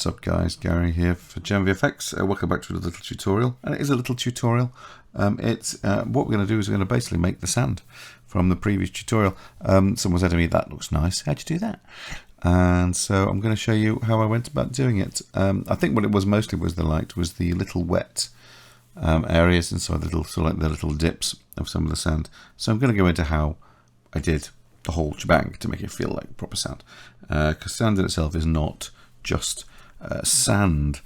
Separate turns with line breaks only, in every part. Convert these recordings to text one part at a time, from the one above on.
What's up guys, Gary here for GenVFX. Welcome back to a little tutorial, and it is a little tutorial. What we're going to do is we're going to basically make the sand from the previous tutorial. Someone said to me, that looks nice, how'd you do that? And so I'm going to show you how I went about doing it. I think what it was mostly was the light, was the little wet areas inside the little, sort of like the little dips of some of the sand. So I'm going to go into how I did the whole shebang to make it feel like proper sand, because sand in itself is not just sand.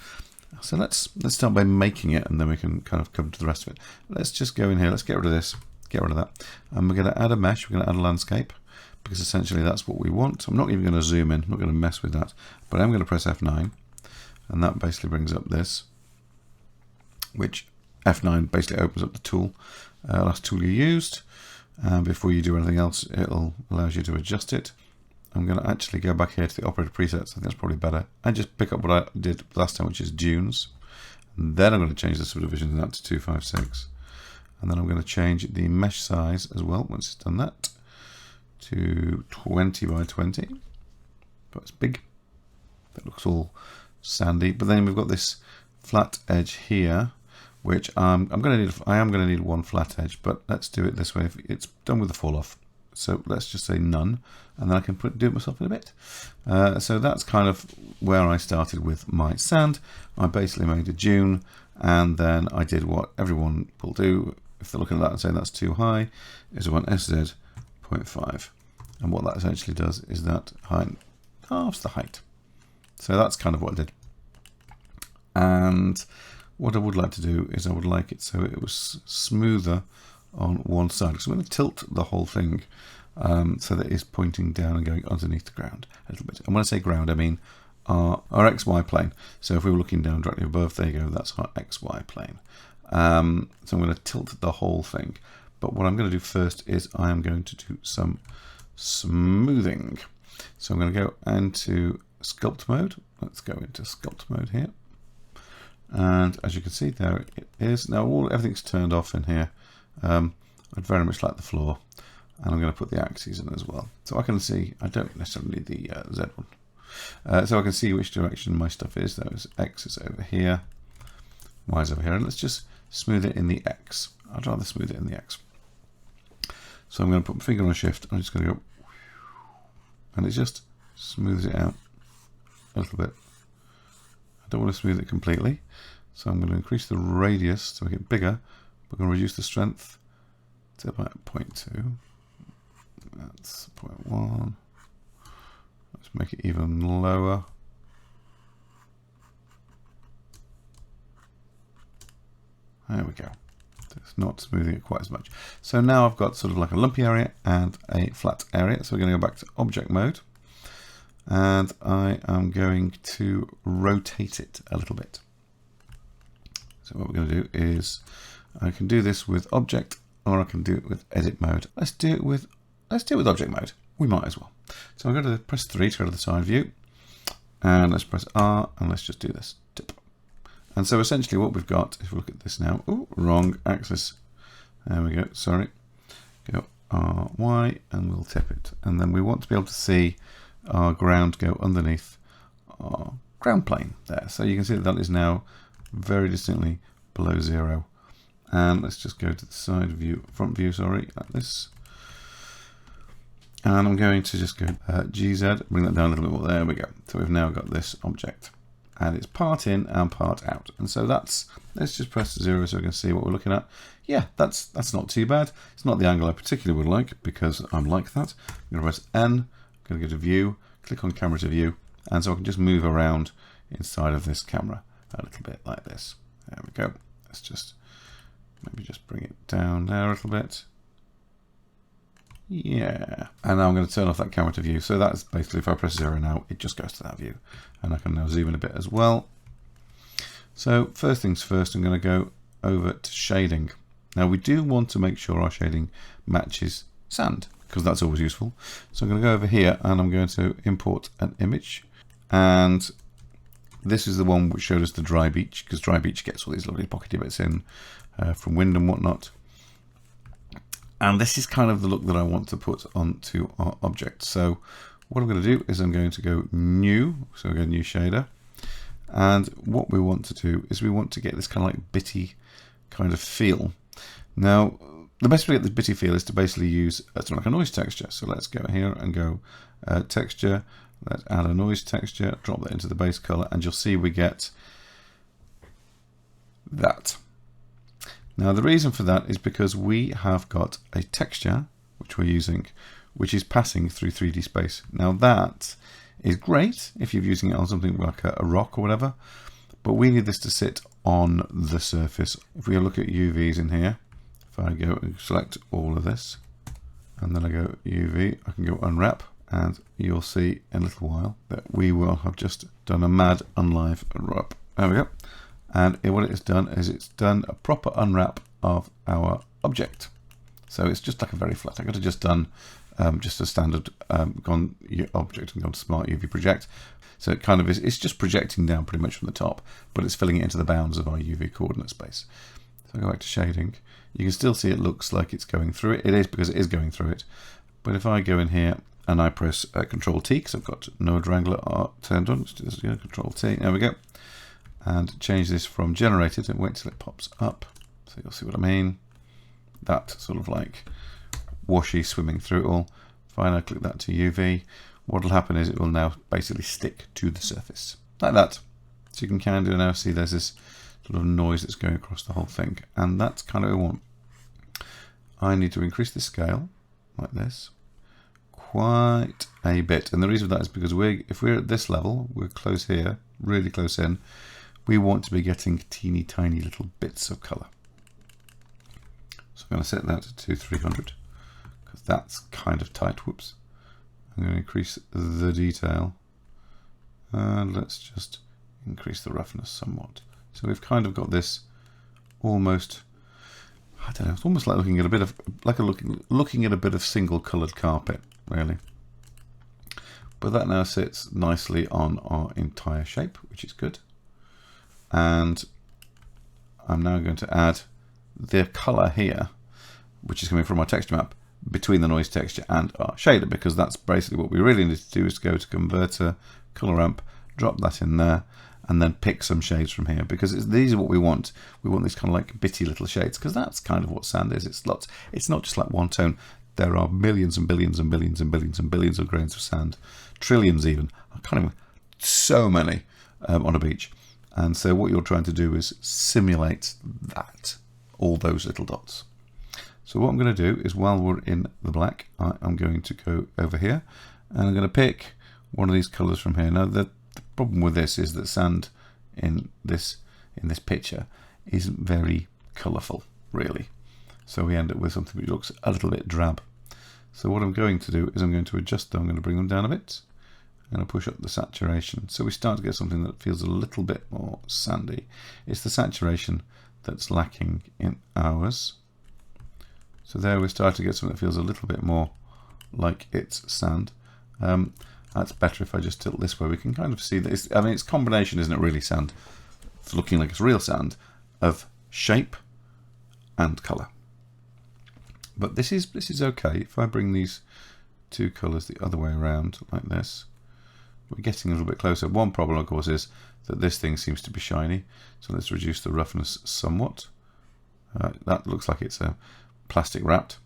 So let's start by making it, and then we can kind of come to the rest of it. Let's just go in here, let's get rid of this, get rid of that, and we're going to add a mesh, we're going to add a landscape, because essentially that's what we want. I'm not even going to zoom in, I'm not going to mess with that, but I'm going to press F9, and that basically brings up this, which F9 basically opens up the tool, last tool you used. Before you do anything else, it'll allows you to adjust it. I'm going to actually go back here to the operator presets. I think that's probably better. And just pick up what I did last time, which is dunes. And then I'm going to change the subdivisions now to 256. And then I'm going to change the mesh size as well, once it's done that, to 20 by 20. But it's big. That looks all sandy. But then we've got this flat edge here, which I am going to need one flat edge, but let's do it this way. It's done with the fall off, so let's just say none, and then I can do it myself in a bit. So that's kind of where I started with my sand. I basically made a dune, and then I did what everyone will do if they're looking at that and saying that's too high, is I went SZ 0.5, and what that essentially does is that halves the height. So that's kind of what I did. And what I would like to do is I would like it so it was smoother on one side. So I'm going to tilt the whole thing so that it's pointing down and going underneath the ground a little bit. And when I say ground, I mean our XY plane. So if we were looking down directly above, there you go, that's our XY plane. So I'm going to tilt the whole thing. But what I'm going to do first is I am going to do some smoothing. So I'm going to go into sculpt mode. Let's go into sculpt mode here. And as you can see, there it is. Now everything's turned off in here. I'd very much like the floor, and I'm going to put the axes in as well, so I can see. I don't necessarily need the Z one, so I can see which direction my stuff is. Those X is over here, Y is over here, and let's just smooth it in the X. I'd rather smooth it in the X. So I'm going to put my finger on Shift. I'm just going to go, and it just smooths it out a little bit. I don't want to smooth it completely, so I'm going to increase the radius to make it bigger. We're going to reduce the strength to about 0.2. That's 0.1. Let's make it even lower. There we go. It's not smoothing it quite as much. So now I've got sort of like a lumpy area and a flat area. So we're going to go back to object mode. And I am going to rotate it a little bit. So what we're going to do is I can do this with object, or I can do it with edit mode. Let's do it with object mode. We might as well. So I'm going to press 3 to go to the side view, and let's press R, and let's just do this. Tip. And so essentially what we've got, if we look at this now, oh, wrong axis. There we go. Sorry. Go R, Y, and we'll tip it. And then we want to be able to see our ground go underneath our ground plane there. So you can see that is now very distinctly below 0. And let's just go to the side view, front view, sorry, like this. And I'm going to just go GZ, bring that down a little bit more. There we go. So we've now got this object, and it's part in and part out. And so let's just press 0 so we can see what we're looking at. Yeah, that's not too bad. It's not the angle I particularly would like, because I'm like that. I'm going to press N. Going to go to view, click on camera to view, and so I can just move around inside of this camera a little bit like this. There we go. Let's just maybe just bring it down there a little bit. Yeah. And now I'm going to turn off that camera to view. So that's basically, if I press 0 now, it just goes to that view. And I can now zoom in a bit as well. So first things first, I'm going to go over to shading. Now we do want to make sure our shading matches sand, because that's always useful. So I'm going to go over here, and I'm going to import an image, and this is the one which showed us the dry beach, because dry beach gets all these lovely pockety bits in from wind and whatnot. And this is kind of the look that I want to put onto our object. So what I'm going to do is I'm going to go new, so I'm going to new shader, And what we want to do is we want to get this kind of like bitty kind of feel. Now, the best way to get this bitty feel is to basically use something like a noise texture. So let's go here and go texture. Let's add a noise texture, drop that into the base color, and you'll see we get that. Now, the reason for that is because we have got a texture, which we're using, which is passing through 3D space. Now, that is great if you're using it on something like a rock or whatever, but we need this to sit on the surface. If we look at UVs in here, if I go and select all of this, and then I go UV, I can go unwrap, and you'll see in a little while that we will have just done a mad unlive unwrap. There we go. And what it has done is it's done a proper unwrap of our object. So it's just like a very flat. I could have just done just a standard gone object and gone to smart UV project. So it kind of is, it's just projecting down pretty much from the top, but it's filling it into the bounds of our UV coordinate space. So I go back to shading. You can still see it looks like it's going through it. It is, because it is going through it. But if I go in here and I press Control T, because I've got no granular art turned on, let's do this again, Control T, there we go. And change this from generated and wait till it pops up. So you'll see what I mean. That sort of like washy swimming through it all. Fine, I click that to UV. What will happen is it will now basically stick to the surface like that. So you can kind of now see there's this sort of noise that's going across the whole thing, and that's kind of what we want. I need to increase the scale like this quite a bit, and the reason for that is because if we're at this level, we're close here, really close in, we want to be getting teeny tiny little bits of color. So I'm going to set that to 300 because that's kind of tight. Whoops. I'm going to increase the detail, and let's just increase the roughness somewhat. So we've kind of got this almost, I don't know, it's almost like looking at a bit of looking at a bit of single coloured carpet, really. But that now sits nicely on our entire shape, which is good. And I'm now going to add the colour here, which is coming from our texture map, between the noise texture and our shader, because that's basically what we really need to do, is to go to converter, color ramp, drop that in there, and then pick some shades from here, because these are what we want. We want these kind of like bitty little shades, because that's kind of what sand is. It's lots. It's not just like one tone. There are millions and billions and billions and billions and billions of grains of sand, trillions even. Kind of so many on a beach. And so what you're trying to do is simulate that, all those little dots. So what I'm going to do is, while we're in the black, I'm going to go over here and I'm going to pick one of these colors from here. Now the problem with this is that sand in this picture isn't very colorful, really. So we end up with something which looks a little bit drab. So what I'm going to do is I'm going to adjust them. I'm going to bring them down a bit. I'm going to push up the saturation. So we start to get something that feels a little bit more sandy. It's the saturation that's lacking in ours. So there we start to get something that feels a little bit more like it's sand. That's better if I just tilt this way. We can kind of see that I mean, it's combination, isn't it, really, sand? It's looking like it's real sand, of shape and colour. But this is okay. If I bring these two colours the other way around, like this, we're getting a little bit closer. One problem, of course, is that this thing seems to be shiny. So let's reduce the roughness somewhat. That looks like it's plastic wrapped.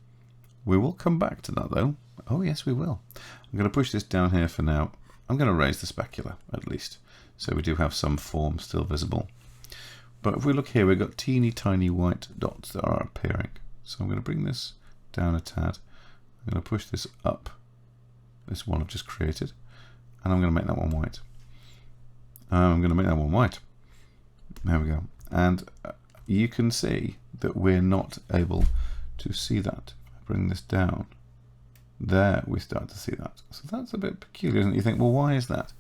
We will come back to that, though. Oh, yes, we will. I'm going to push this down here for now. I'm going to raise the specular, at least, so we do have some form still visible. But if we look here, we've got teeny tiny white dots that are appearing. So I'm going to bring this down a tad. I'm going to push this up, this one I've just created, and I'm going to make that one white. I'm going to make that one white. There we go. And you can see that we're not able to see that. If I bring this down, there we start to see that. So that's a bit peculiar, isn't it? You think, well, why is that?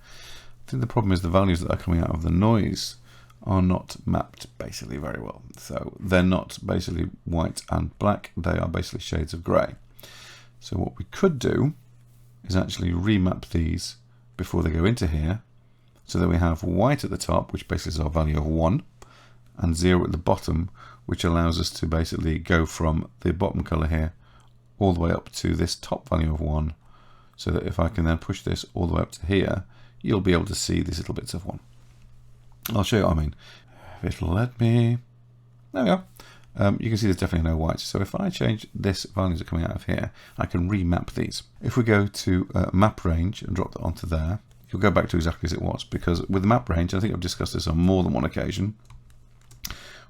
I think the problem is the values that are coming out of the noise are not mapped basically very well. So they're not basically white and black, they are basically shades of grey. So what we could do is actually remap these before they go into here, so that we have white at the top, which basically is our value of 1, and 0 at the bottom, which allows us to basically go from the bottom colour here all the way up to this top value of 1, so that if I can then push this all the way up to here, you'll be able to see these little bits of 1. I'll show you what I mean. If it'll let me. There we go. You can see there's definitely no white. So if I change this values that are coming out of here, I can remap these. If we go to map range and drop that onto there, you'll go back to exactly as it was, because with the map range, I think I've discussed this on more than one occasion.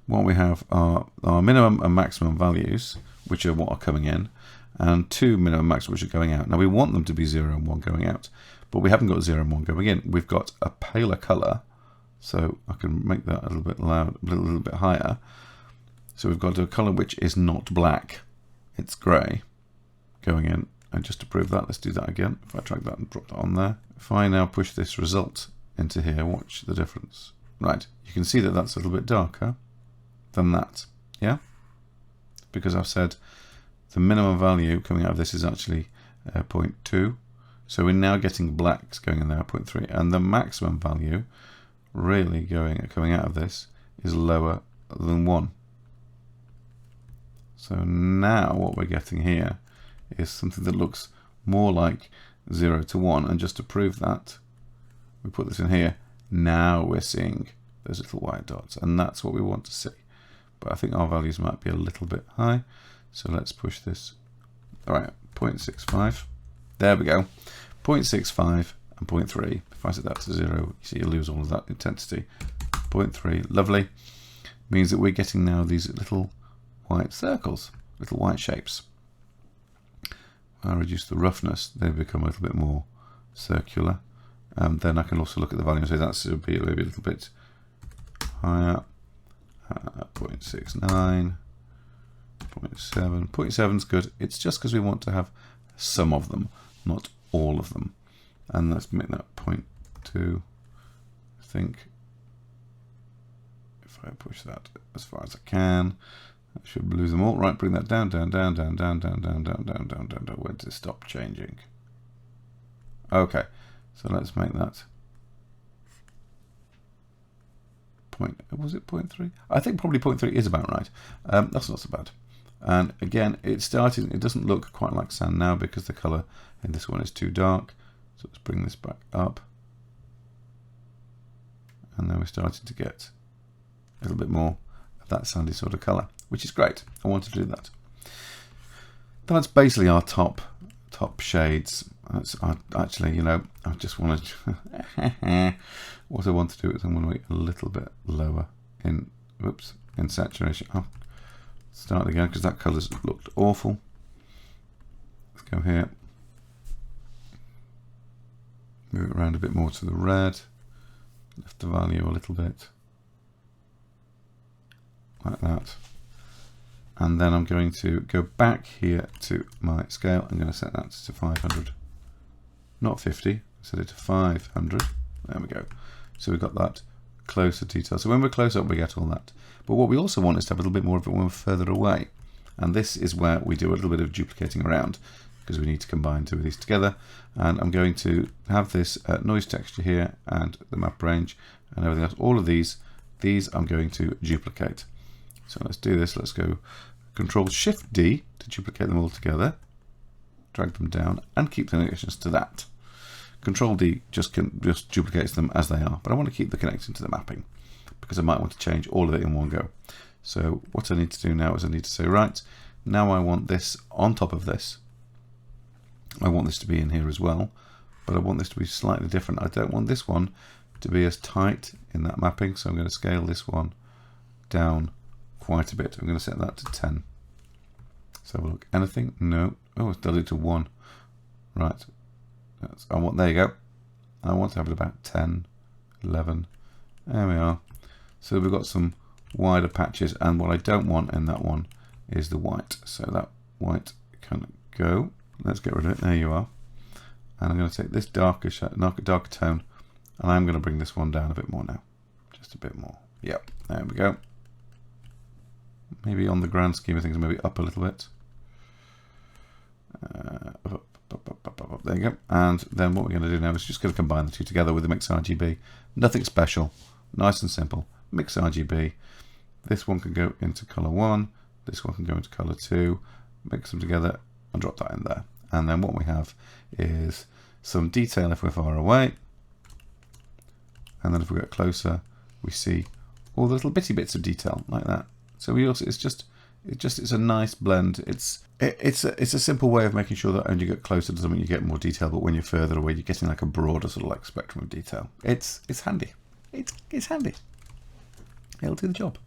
What we have are our minimum and maximum values, which are what are coming in, and 2 minimum max which are going out. Now we want them to be 0 and 1 going out, but we haven't got 0 and 1 going in. We've got a paler colour, so I can make that a little bit loud, a little bit higher. So we've got a colour which is not black, it's grey going in. And just to prove that, let's do that again. If I drag that and drop that on there. If I now push this result into here, watch the difference. Right, you can see that that's a little bit darker than that, yeah? Because I've said the minimum value coming out of this is actually 0.2. So we're now getting blacks going in there, 0.3. And the maximum value really coming out of this is lower than 1. So now what we're getting here is something that looks more like 0 to 1. And just to prove that, we put this in here. Now we're seeing those little white dots, and that's what we want to see. But I think our values might be a little bit high. So let's push this. All right, 0.65. There we go. 0.65 and 0.3. If I set that to 0, you see you lose all of that intensity. 0.3, lovely. Means that we're getting now these little white circles, little white shapes. I reduce the roughness, they become a little bit more circular. Then I can also look at the value and say that's maybe a little bit higher. 0.69, 0.7. 0.7 is good. It's just because we want to have some of them, not all of them. And let's make that 0.2, I think. If I push that as far as I can, I should lose them all. Right, bring that down, down, down, down, down, down, down, down, down, down, down, down. Where does it stop changing? Okay, so let's make that was it 0.3? I think probably 0.3 is about right. That's not so bad. And again, it doesn't look quite like sand now because the color in this one is too dark. So let's bring this back up. And then we're starting to get a little bit more of that sandy sort of color, which is great. I want to do that. That's basically our top shades. Actually, you know, I just want to. What I want to do is I'm going to make a little bit lower in saturation. I'll start again because that colour's looked awful. Let's go here. Move it around a bit more to the red. Lift the value a little bit. Like that. And then I'm going to go back here to my scale. I'm going to set that to 500. Not 50. Set it to 500. There we go. So we've got that closer detail. So when we're close up, we get all that. But what we also want is to have a little bit more of it when we're further away. And this is where we do a little bit of duplicating around because we need to combine two of these together. And I'm going to have this noise texture here and the map range and everything else. All of these I'm going to duplicate. So let's do this. Let's go Control-Shift-D to duplicate them all together. Drag them down and keep the connections to that. Control-D just duplicates them as they are, but I want to keep the connection to the mapping because I might want to change all of it in one go. So what I need to do now is I need to say, right, now I want this on top of this. I want this to be in here as well, but I want this to be slightly different. I don't want this one to be as tight in that mapping, so I'm going to scale this one down quite a bit. I'm going to set that to 10. Let's have a look. Anything? No. Oh, it's diluted to 1. Right. There you go. I want to have it about 10, 11. There we are. So we've got some wider patches, and what I don't want in that one is the white. So that white can go. Let's get rid of it. There you are. And I'm going to take this darker tone, and I'm going to bring this one down a bit more now. Just a bit more. Yep. There we go. Maybe on the grand scheme of things, maybe up a little bit. Up. There you go. And then what we're going to do now is just going to combine the two together with the mix RGB. Nothing special, nice and simple. Mix RGB. This one can go into color 1. This one can go into color 2. Mix them together and drop that in there. And then what we have is some detail if we're far away. And then if we get closer, we see all the little bitty bits of detail like that. So we also, it's a nice blend. It's a simple way of making sure that when you get closer to something you get more detail, but when you're further away you're getting like a broader sort of like spectrum of detail. It's handy. It's handy. It'll do the job.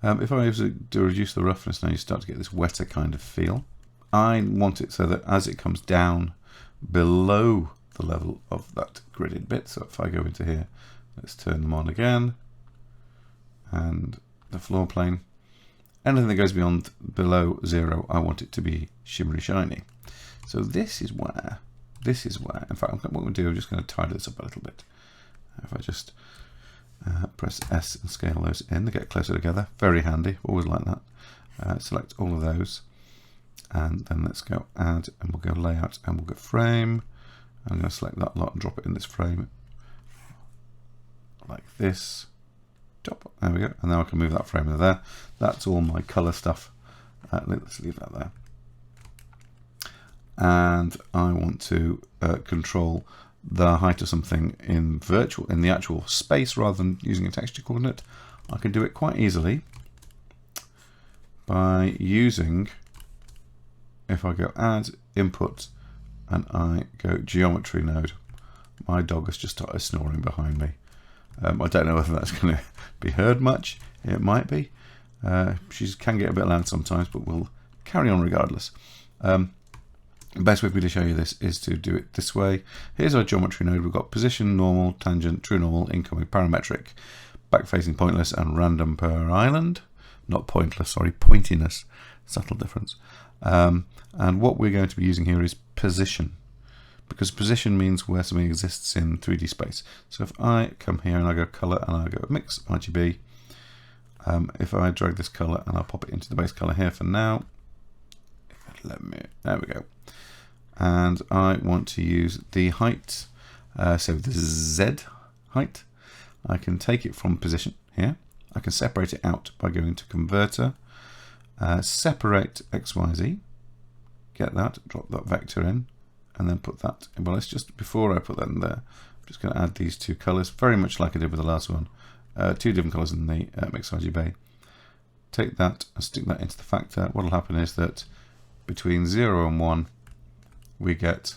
If I was to reduce the roughness now, you start to get this wetter kind of feel. I want it so that as it comes down below the level of that gridded bit, so if I go into here, let's turn them on again, and the floor plane, anything that goes below 0, I want it to be shimmery shiny. So this is where, in fact, what we'll do, I'm just going to tidy this up a little bit. If I just press S and scale those in, they get closer together. Very handy, always like that. Select all of those, and then let's go add, and we'll go layout, and we'll go frame. I'm going to select that lot and drop it in this frame, like this. There we go, and now I can move that frame into there. That's all my color stuff. Let's leave that there. And I want to control the height of something in the actual space rather than using a texture coordinate. I can do it quite easily by using, if I go add input and I go geometry node, my dog has just started snoring behind me. I don't know whether that's going to be heard much. It might be. She can get a bit loud sometimes, but we'll carry on regardless. The best way for me to show you this is to do it this way. Here's our geometry node. We've got position, normal, tangent, true normal, incoming, parametric, back-facing, pointless, and random per island. Not pointless, sorry, pointiness. Subtle difference. And what we're going to be using here is position, because position means where something exists in 3D space. So if I come here and I go color and I go mix RGB, if I drag this color and I'll pop it into the base color here for now, there we go. And I want to use the height, so the Z height. I can take it from position here. I can separate it out by going to converter, separate XYZ, get that, drop that vector in, and then put that in. Well, let's just, before I put that in there, I'm just going to add these two colors, very much like I did with the last one. Two different colors in the mix RGB. Take that and stick that into the factor. What will happen is that between 0 and 1, we get,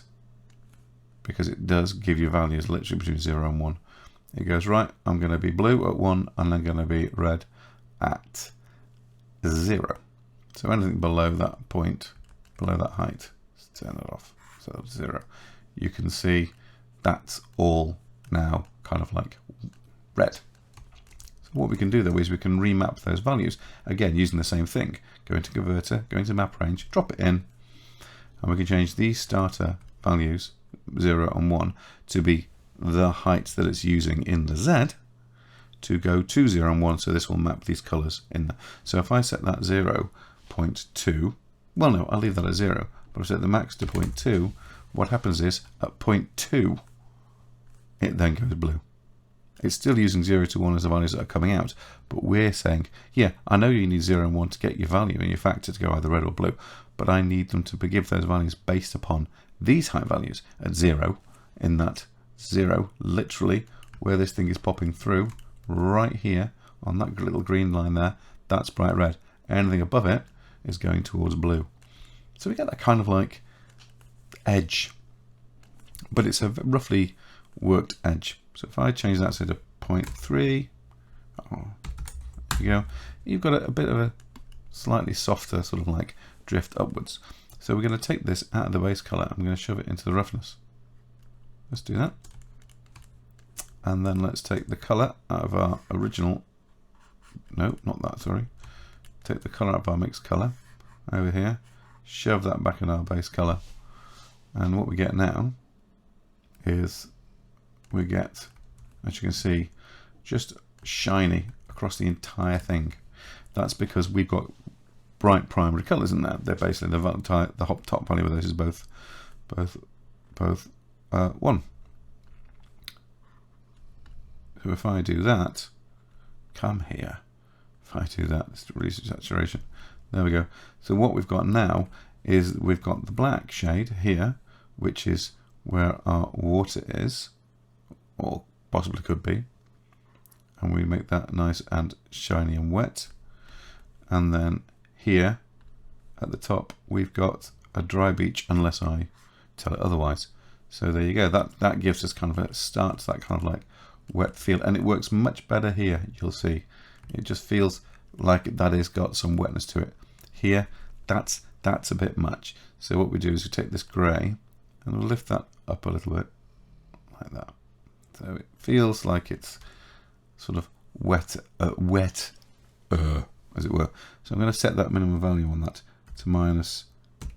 because it does give you values literally between 0 and 1, it goes, right, I'm going to be blue at 1 and I'm going to be red at 0. So anything below that point, below that height, let's turn that off, so 0. You can see that's all now kind of like red. So what we can do though is we can remap those values, again using the same thing. Go into converter, go into map range, drop it in, and we can change these starter values 0 and 1 to be the height that it's using in the Z to go to 0 and 1, so this will map these colors in there. So if I set that 0.2, well no, I'll leave that at 0, but if I set the max to 0.2, what happens is at 0.2 it then goes blue. It's still using 0 to 1 as the values that are coming out, but we're saying, yeah, I know you need 0 and 1 to get your value in your factor to go either red or blue, but I need them to give those values based upon these height values at 0, in that 0, literally, where this thing is popping through, right here, on that little green line there, that's bright red. Anything above it is going towards blue. So we get that kind of like edge, but it's a roughly worked edge. So if I change that, say, to 0.3, there you go, you've got a bit of a slightly softer sort of like drift upwards. So we're going to take this out of the base color. I'm going to shove it into the roughness. Let's do that. And then let's take the color out of our original, no, not that, sorry. Take the color out of our mixed color over here, shove that back in our base color. And what we get now is we get, as you can see, just shiny across the entire thing. That's because we've got bright primary colors in there. They're basically the top value of those is both 1. So if I do that, come here. If I do that, let's release the saturation. There we go. So what we've got now is we've got the black shade here, which is where our water is, or possibly could be. and we make that nice and shiny and wet. And then here at the top we've got a dry beach unless I tell it otherwise. So there you go, that gives us kind of a start to that kind of like wet feel, and it works much better here. You'll see it just feels like that has got some wetness to it. Here that's a bit much. So what we do is we take this grey and we'll lift that up a little bit like that. So it feels like it's sort of wet, as it were. So I'm going to set that minimum value on that to minus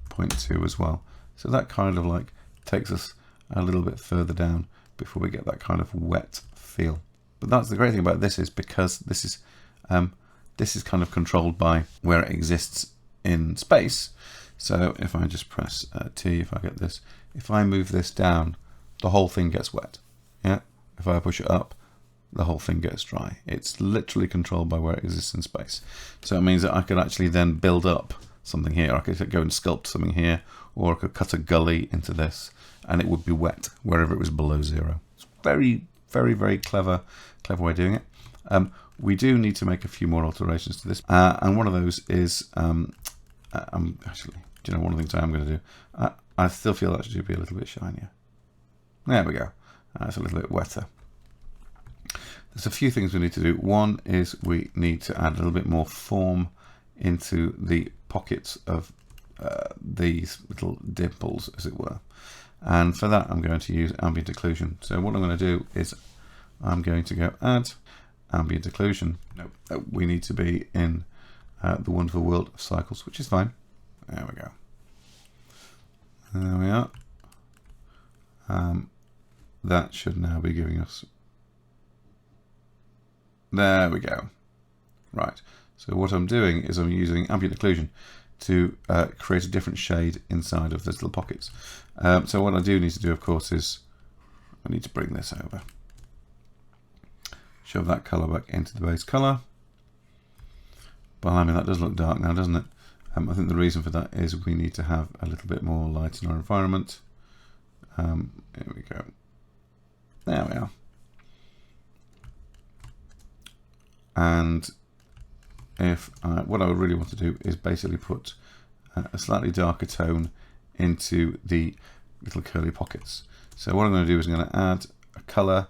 0.2 as well. So that kind of like takes us a little bit further down before we get that kind of wet feel. But that's the great thing about this, is because this is kind of controlled by where it exists in space. So if I just press T, if I get this, if I move this down, the whole thing gets wet. Yeah. If I push it up, the whole thing gets dry. It's literally controlled by where it exists in space. So it means that I could actually then build up something here. I could go and sculpt something here, or I could cut a gully into this and it would be wet wherever it was below zero. It's very, very, very clever way of doing it. We do need to make a few more alterations to this, and one of those is actually, do you know, one of the things I am going to do, I still feel that should be a little bit shinier. There we go. It's a little bit wetter. There's a few things we need to do. One is we need to add a little bit more form into the pockets of these little dimples, as it were. And for that, I'm going to use Ambient Occlusion. So what I'm going to do is I'm going to go add Ambient Occlusion. Nope, we need to be in the wonderful world of cycles, which is fine. There we go. There we are. That should now be giving us. There we go. Right. So what I'm doing is I'm using Ambient Occlusion to create a different shade inside of those little pockets. So what I do need to do, of course, is I need to bring this over. Shove that colour back into the base colour. But I mean, that does look dark now, doesn't it? I think the reason for that is we need to have a little bit more light in our environment. Here we go. There we are. And if what I would really want to do is basically put a slightly darker tone into the little curly pockets. So what I'm going to do is I'm going to add a colour,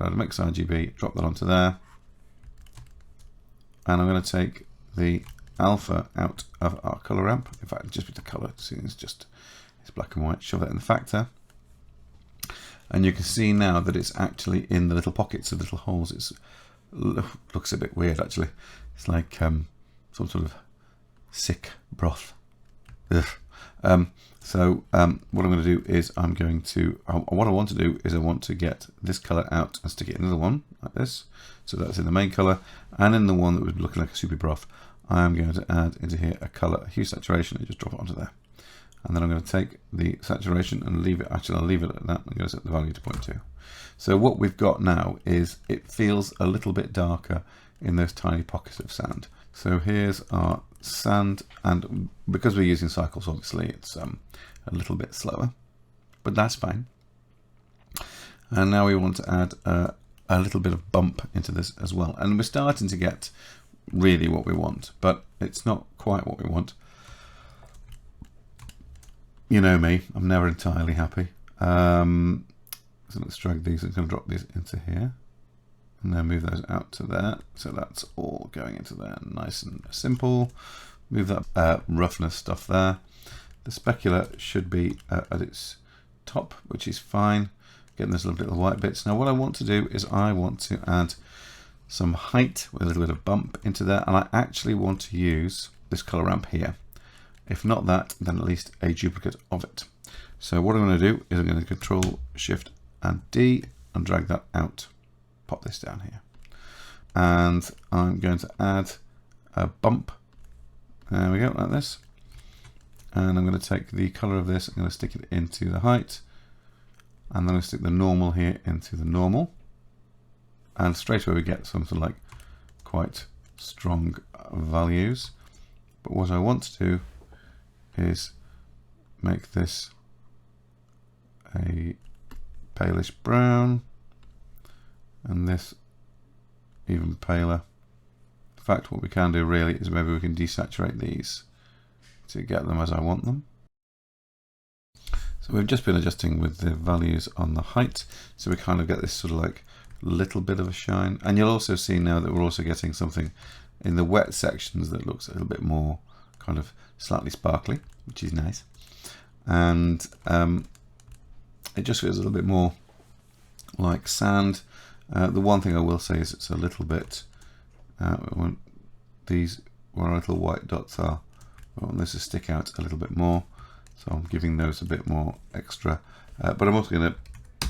add a mix RGB, drop that onto there, and I'm going to take the alpha out of our colour ramp. In fact, just with the colour, seeing it's black and white, shove that in the factor. And you can see now that it's actually in the little pockets of little holes. It looks a bit weird, actually. It's like some sort of sick broth. Ugh. So what I'm going to do is what I want to do is I want to get this colour out and stick it in another one like this. So that's in the main colour, and in the one that was looking like a soupy broth, I am going to add into here a colour, a hue saturation, and just drop it onto there. And then I'm going to take the saturation and leave it, actually I'll leave it at that. I'm going to set the value to 0.2. So what we've got now is it feels a little bit darker in those tiny pockets of sand. So here's our sand, and because we're using cycles, obviously it's a little bit slower, but that's fine. And now we want to add a little bit of bump into this as well. And we're starting to get really what we want, but it's not quite what we want. You know me, I'm never entirely happy. So let's drag these, I'm going to drop these into here and then move those out to there. So that's all going into there, nice and simple. Move that roughness stuff there. The specular should be at its top, which is fine. Getting those little white bits. Now what I want to do is I want to add some height with a little bit of bump into there, and I actually want to use this color ramp here. If not that, then at least a duplicate of it. So what I'm going to do is I'm going to Control Shift and D and drag that out. Pop this down here. And I'm going to add a bump. There we go, like this. And I'm going to take the color of this, I'm going to stick it into the height. And then I'm going to stick the normal here into the normal. And straight away we get something like quite strong values. But what I want to do is make this a palish brown, and this even paler. In fact, what we can do really is maybe we can desaturate these to get them as I want them. So we've just been adjusting with the values on the height, so we kind of get this sort of like little bit of a shine. And you'll also see now that we're also getting something in the wet sections that looks a little bit more kind of slightly sparkly, which is nice. And it just feels a little bit more like sand. The one thing I will say is it's a little bit, these where our little white dots are, I want this to stick out a little bit more, so I'm giving those a bit more extra. But I'm also going to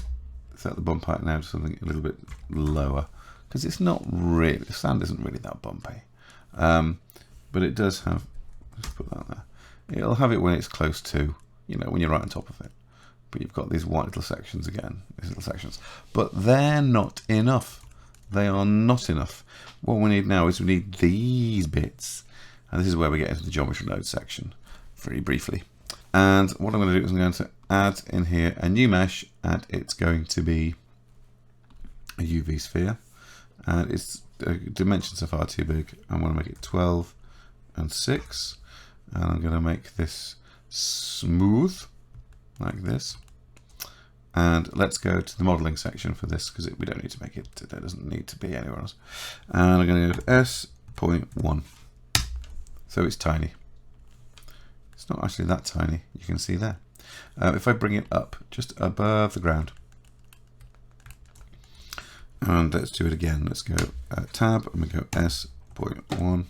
set the bump height now to something a little bit lower, because it's not really, the sand isn't really that bumpy. But it does have, let's put that there, it'll have it when it's close to, you know, when you're right on top of it. But you've got these white little sections again, these little sections. But they're not enough. They are not enough. What we need now is we need these bits. And this is where we get into the geometry node section, very briefly. And what I'm going to do is I'm going to add in here a new mesh, and it's going to be a UV sphere. And its dimensions are far too big. I'm going to make it 12 and 6. And I'm going to make this smooth, like this. And let's go to the modeling section for this, because we don't need to make it, it doesn't need to be anywhere else. And I'm going to go to S.1. So it's tiny. It's not actually that tiny, you can see there. If I bring it up just above the ground, and let's do it again. Let's go tab and we go S.1,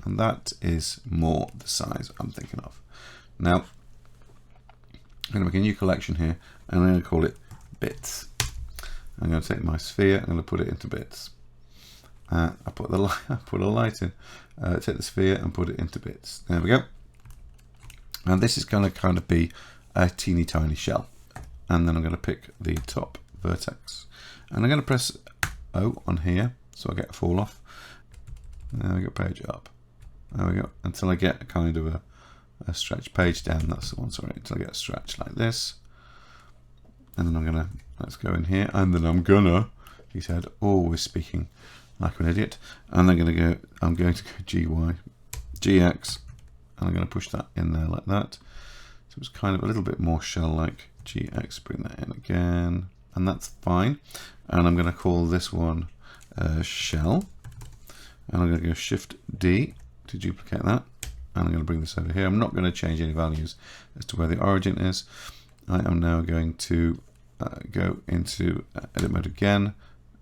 and that is more the size I'm thinking of. Now, I'm going to make a new collection here, and I'm going to call it bits. I'm going to take my sphere, I'm going to put it into bits. I put the light, I put a light in. Take the sphere and put it into bits. There we go. And this is going to kind of be a teeny tiny shell. And then I'm going to pick the top vertex. And I'm going to press O on here, so I get a fall off. There we go, page up. There we go, until I get kind of a stretch page down. That's the one, sorry, until I get a stretch like this. And then I'm going to, let's go in here, and then I'm gonna, he said, always speaking like an idiot. And I'm going to go GY, GX, and I'm going to push that in there like that. So it's kind of a little bit more shell-like. GX, bring that in again, and that's fine. And I'm going to call this one shell. And I'm going to go Shift D to duplicate that. And I'm going to bring this over here. I'm not going to change any values as to where the origin is. I am now going to go into edit mode again.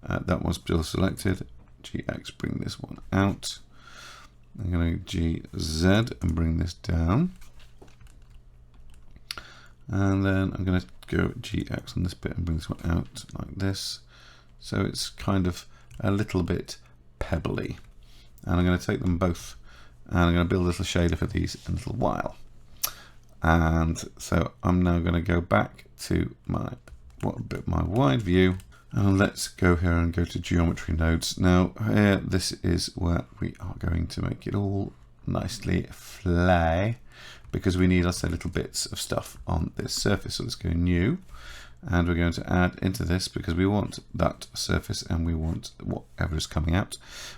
That one's still selected. GX, bring this one out. I'm going to GZ and bring this down. And then I'm going to go GX on this bit and bring this one out like this. So it's kind of a little bit pebbly. And I'm going to take them both, and I'm going to build a little shader for these in a little while. And so I'm now going to go back to my wide view, and let's go here and go to geometry nodes. Now here, this is where we are going to make it all nicely fly, because we need, let's say, little bits of stuff on this surface. So let's go new, and we're going to add into this, because we want that surface and we want whatever is coming out.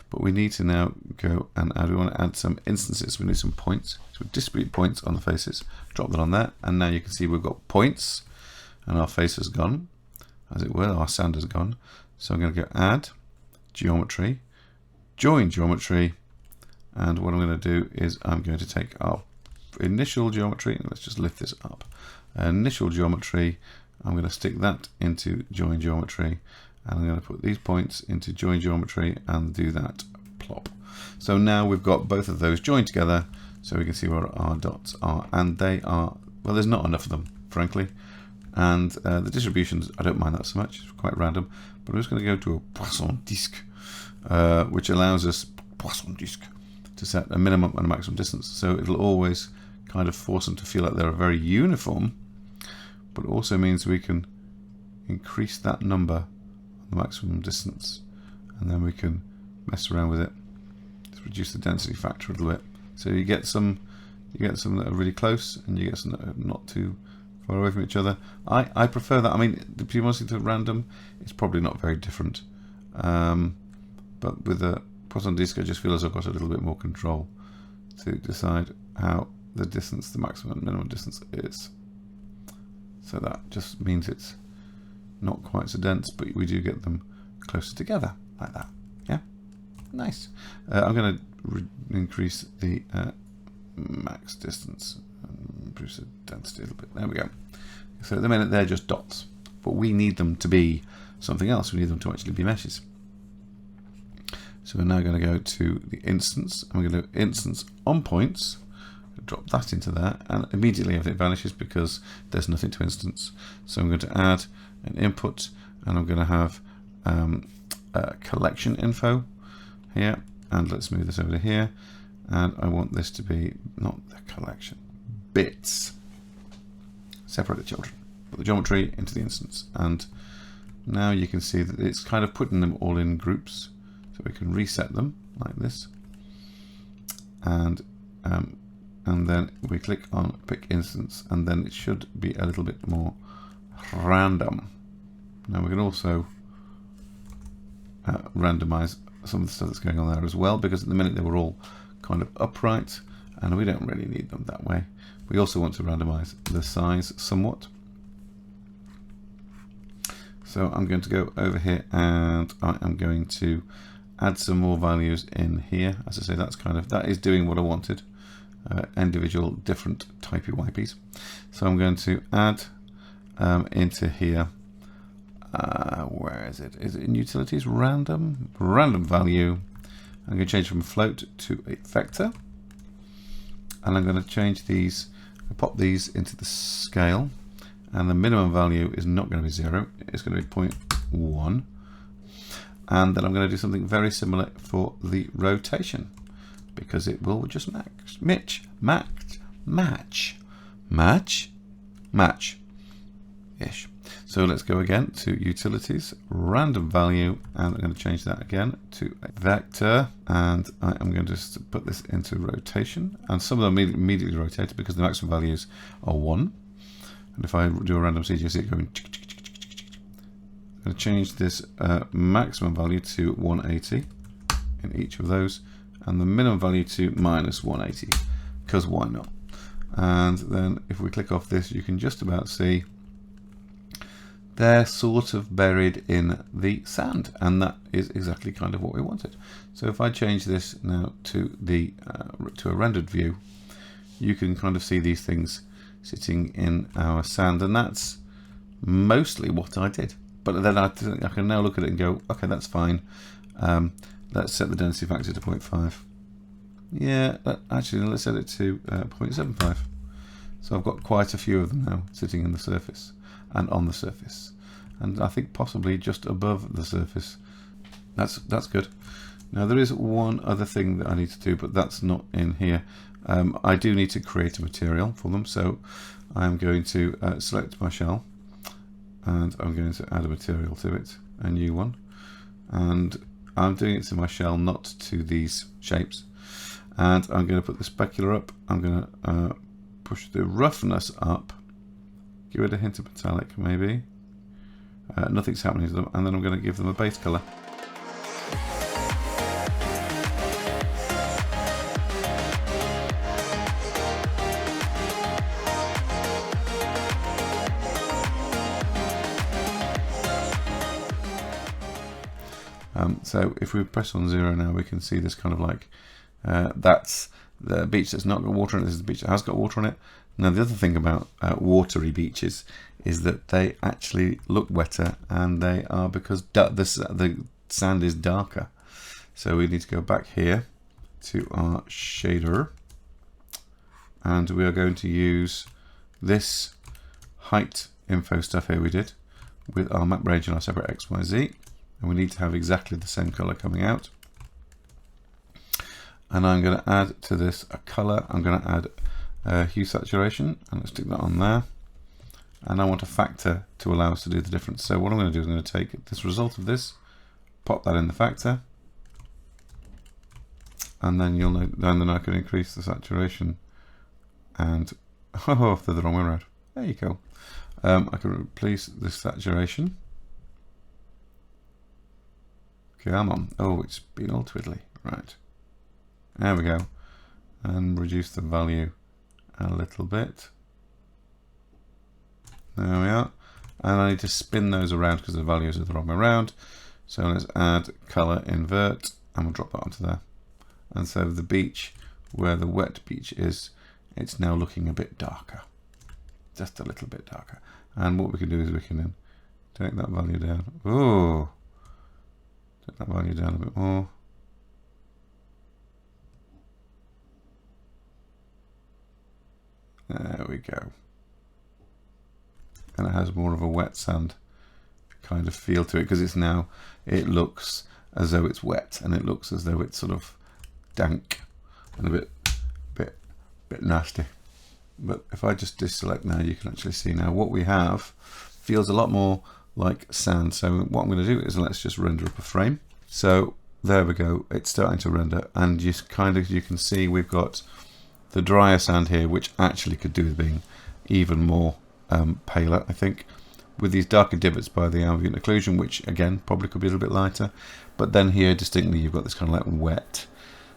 But we need to now go and add, we want to add some instances. We need some points, so distribute points on the faces, drop that on there, and now you can see we've got points, and our face has gone, as it were, our sand has gone. So I'm going to go add geometry, join geometry, and what I'm going to do is I'm going to take our initial geometry, and let's just lift this up. Initial geometry, I'm going to stick that into join geometry, and I'm going to put these points into join geometry and do that plop. So now we've got both of those joined together, so we can see where our dots are, and they are, well, there's not enough of them, frankly. And the distributions, I don't mind that so much, it's quite random, but I'm just going to go to a Poisson disc, which allows us, Poisson disc, to set a minimum and a maximum distance. So it'll always kind of force them to feel like they're very uniform, but it also means we can increase that number on the maximum distance, and then we can mess around with it to reduce the density factor a little bit. So you get some that are really close, and you get some that are not too far away from each other. I prefer that. I mean, if you want to see to random, it's probably not very different. but with the put on disk I just feel as I've got a little bit more control to decide how the distance, the maximum and minimum distance is. So that just means it's not quite so dense, but we do get them closer together like that. Yeah, nice. I'm going to increase the max distance and increase the density a little bit. There we go. So at the minute they're just dots, but we need them to be something else. We need them to actually be meshes. So we're now going to go to the instance. I'm going to instance on points. Drop that into there, and immediately everything vanishes because there's nothing to instance. So I'm going to add an input, and I'm going to have collection info here, and let's move this over to here, and I want this to be not the collection, bits. Separate the children, put the geometry into the instance, and now you can see that it's kind of putting them all in groups, so we can reset them like this, and then we click on pick instance, and then it should be a little bit more random. Now we can also randomize some of the stuff that's going on there as well, because at the minute they were all kind of upright and we don't really need them that way. We also want to randomize the size somewhat. So I'm going to go over here and I am going to add some more values in here. As I say, that is doing what I wanted. Individual different typey wipies. So I'm going to add into here, where is it? Is it in utilities? Random value. I'm going to change from float to a vector, and I'm going to change these, pop these into the scale, and the minimum value is not going to be 0, it's going to be 0.1, and then I'm going to do something very similar for the rotation, because it will just match-ish. So let's go again to utilities, random value, and I'm going to change that again to a vector, and I am going to just put this into rotation, and some of them immediately rotate because the maximum values are 1. And if I do a random seed, you see it going. I'm going to change this maximum value to 180 in each of those, and the minimum value to -180, because why not? And then if we click off this, you can just about see they're sort of buried in the sand, and that is exactly kind of what we wanted. So if I change this now to the to a rendered view, you can kind of see these things sitting in our sand, and that's mostly what I did. But then I can now look at it and go, okay, that's fine. Let's set the density factor to 0.5. Yeah, actually, let's set it to 0.75. So I've got quite a few of them now sitting in the surface and on the surface, and I think possibly just above the surface. That's good. Now there is one other thing that I need to do, but that's not in here. I do need to create a material for them, so I'm going to select my shell, and I'm going to add a material to it, a new one, and I'm doing it to my shell, not to these shapes. And I'm going to put the specular up. I'm going to push the roughness up, give it a hint of metallic maybe. Nothing's happening to them, and then I'm going to give them a base color. So if we press on 0 now, we can see this kind of like, that's the beach that's not got water on it, this is the beach that has got water on it. Now the other thing about watery beaches is that they actually look wetter, and they are because the sand is darker. So we need to go back here to our shader, and we are going to use this height info stuff here we did with our map range and our separate X, Y, Z. And we need to have exactly the same color coming out. And I'm going to add to this a color. I'm going to add hue saturation, and let's stick that on there. And I want a factor to allow us to do the difference. So what I'm going to do is I'm going to take this result of this, pop that in the factor, and then you'll know. Then I can increase the saturation. And oh, they're the wrong way around. There you go. I can replace this saturation. Come on. Oh, it's been all twiddly. Right. There we go. And reduce the value a little bit. There we are. And I need to spin those around because the values are the wrong way around. So let's add color invert, and we'll drop that onto there. And so the beach, where the wet beach is, it's now looking a bit darker. Just a little bit darker. And what we can do is we can then take that value down. Oh, take that value down a bit more. There we go. And it has more of a wet sand kind of feel to it because it's now, it looks as though it's wet and it looks as though it's sort of dank and a bit nasty. But if I just deselect now, you can actually see now what we have feels a lot more like sand. So what I'm going to do is let's just render up a frame. So there we go. It's starting to render, and you can see we've got the drier sand here, which actually could do with being even more paler, I think, with these darker divots by the ambient occlusion, which again probably could be a little bit lighter. But then here distinctly you've got this kind of like wet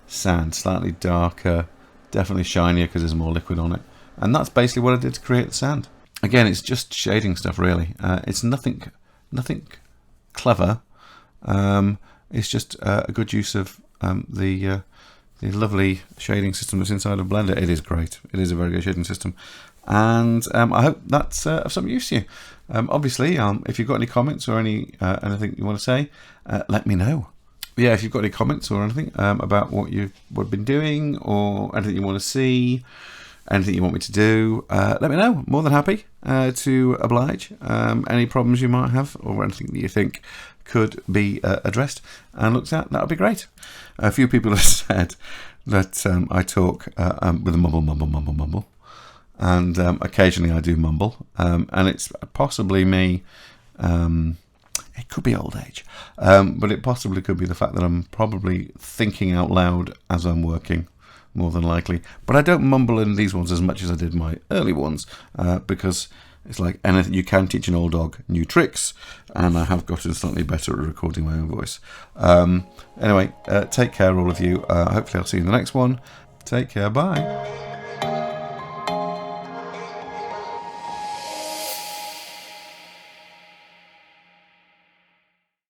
sand, slightly darker, definitely shinier because there's more liquid on it. And that's basically what I did to create the sand. Again, it's just shading stuff really. It's nothing clever. It's just a good use of the lovely shading system that's inside of Blender. It is great. It is a very good shading system. And I hope that's of some use to you. Obviously, if you've got any comments or anything you want to say, let me know. Yeah, if you've got any comments or anything about what you've been doing, or anything you want to see, anything you want me to do, let me know. More than happy to oblige. Any problems you might have, or anything that you think could be addressed and looked at, that would be great. A few people have said that I talk with a mumble. And occasionally I do mumble, and it's possibly me. It could be old age, but it possibly could be the fact that I'm probably thinking out loud as I'm working, more than likely. But I don't mumble in these ones as much as I did my early ones, because it's like anything, you can teach an old dog new tricks, and I have gotten slightly better at recording my own voice. Anyway, take care all of you. Hopefully I'll see you in the next one. Take care, bye.